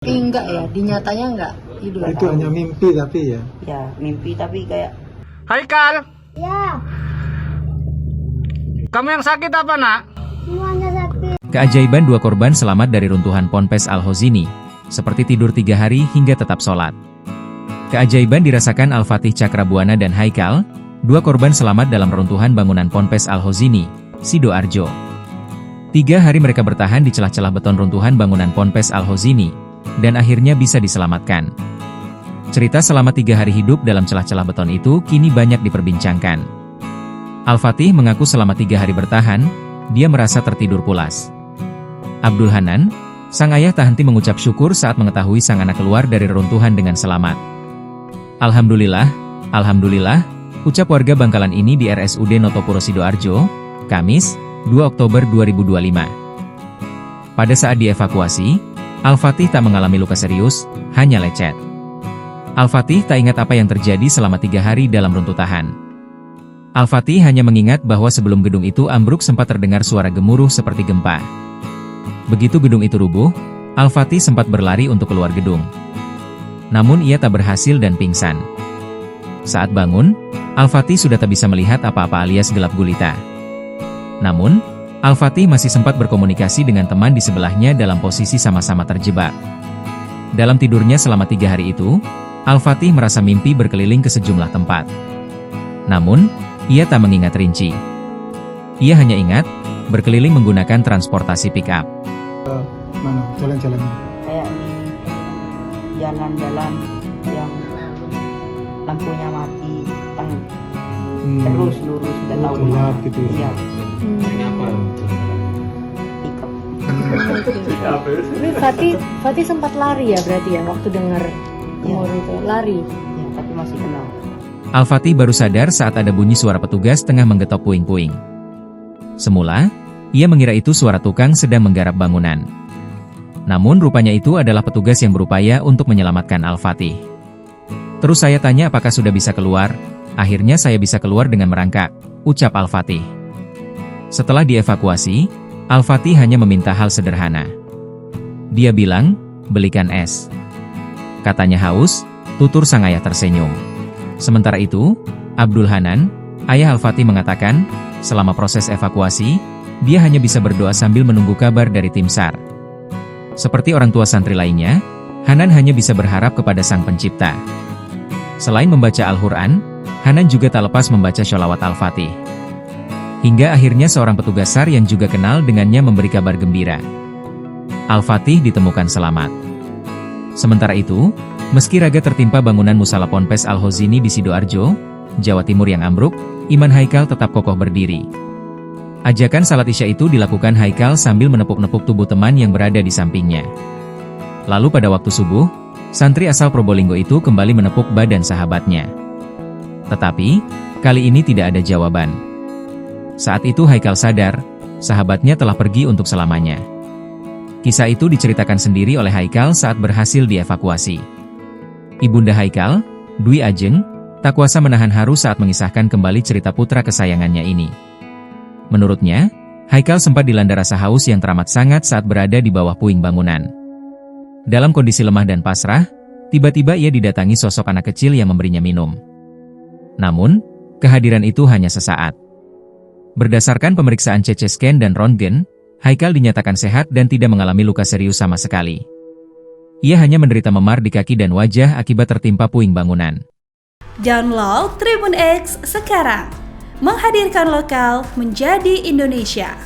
Tapi enggak ya, di nyatanya enggak tidur. Itu hanya mimpi tapi ya. Ya, mimpi tapi kayak... Haikal, Ya, kamu yang sakit apa nak? semuanya sakit. Keajaiban dua korban selamat dari runtuhan Ponpes Al-Hozini, seperti tidur 3 hari hingga tetap sholat. Keajaiban dirasakan Al-Fatih Cakrabuana dan Haikal, dua korban selamat dalam runtuhan bangunan Ponpes Al-Hozini, Sidoarjo. 3 hari mereka bertahan di celah-celah beton runtuhan bangunan Ponpes Al-Hozini, dan akhirnya bisa diselamatkan. Cerita selama 3 hari hidup dalam celah-celah beton itu kini banyak diperbincangkan. Al-Fatih mengaku selama 3 hari bertahan, dia merasa tertidur pulas. Abdul Hanan, sang ayah tak henti mengucap syukur saat mengetahui sang anak keluar dari reruntuhan dengan selamat. Alhamdulillah, Alhamdulillah, ucap warga Bangkalan ini di RSUD Notopuro Sidoarjo, Kamis, 2 Oktober 2025. Pada saat dievakuasi, Al-Fatih tak mengalami luka serius, hanya lecet. Al-Fatih tak ingat apa yang terjadi selama 3 hari dalam runtuhan. Al-Fatih hanya mengingat bahwa sebelum gedung itu ambruk sempat terdengar suara gemuruh seperti gempa. Begitu gedung itu rubuh, Al-Fatih sempat berlari untuk keluar gedung. Namun ia tak berhasil dan pingsan. Saat bangun, Al-Fatih sudah tak bisa melihat apa-apa alias gelap gulita. Namun, Al-Fatih masih sempat berkomunikasi dengan teman di sebelahnya dalam posisi sama-sama terjebak. Dalam tidurnya selama 3 hari itu, Al-Fatih merasa mimpi berkeliling ke sejumlah tempat. Namun, ia tak mengingat rinci. Ia hanya ingat, berkeliling menggunakan transportasi pick-up. Mana jalan-jalannya? Kayak di jalan-jalan yang lampunya mati, terus lurus dan gelap gitu ya? Iya. Pick-up. Tapi Fatih sempat lari ya berarti ya waktu dengar gemuruh itu, lari. Ya, tapi masih kenal. Al-Fatih baru sadar saat ada bunyi suara petugas tengah menggetok puing-puing. Semula, ia mengira itu suara tukang sedang menggarap bangunan. Namun rupanya itu adalah petugas yang berupaya untuk menyelamatkan Al-Fatih. Terus saya tanya apakah sudah bisa keluar, akhirnya saya bisa keluar dengan merangkak, ucap Al-Fatih. Setelah dievakuasi, Al-Fatih hanya meminta hal sederhana. Dia bilang, belikan es. Katanya haus, tutur sang ayah tersenyum. Sementara itu, Abdul Hanan, ayah Al-Fatih mengatakan, selama proses evakuasi, dia hanya bisa berdoa sambil menunggu kabar dari tim SAR. Seperti orang tua santri lainnya, Hanan hanya bisa berharap kepada Sang Pencipta. Selain membaca Al-Quran, Hanan juga tak lepas membaca sholawat Al-Fatih. Hingga akhirnya seorang petugas SAR yang juga kenal dengannya memberi kabar gembira. Al-Fatih ditemukan selamat. Sementara itu, meski raga tertimpa bangunan musala Ponpes Al-Hozini di Sidoarjo, Jawa Timur yang ambruk, iman Haikal tetap kokoh berdiri. Ajakan salat Isya itu dilakukan Haikal sambil menepuk-nepuk tubuh teman yang berada di sampingnya. Lalu pada waktu subuh, santri asal Probolinggo itu kembali menepuk badan sahabatnya. Tetapi, kali ini tidak ada jawaban. Saat itu Haikal sadar, sahabatnya telah pergi untuk selamanya. Kisah itu diceritakan sendiri oleh Haikal saat berhasil dievakuasi. Ibunda Haikal, Dwi Ajeng, tak kuasa menahan haru saat mengisahkan kembali cerita putra kesayangannya ini. Menurutnya, Haikal sempat dilanda rasa haus yang teramat sangat saat berada di bawah puing bangunan. Dalam kondisi lemah dan pasrah, tiba-tiba ia didatangi sosok anak kecil yang memberinya minum. Namun, kehadiran itu hanya sesaat. Berdasarkan pemeriksaan CT scan dan Röntgen, Haikal dinyatakan sehat dan tidak mengalami luka serius sama sekali. Ia hanya menderita memar di kaki dan wajah akibat tertimpa puing bangunan. Download Tribun X sekarang, menghadirkan lokal menjadi Indonesia.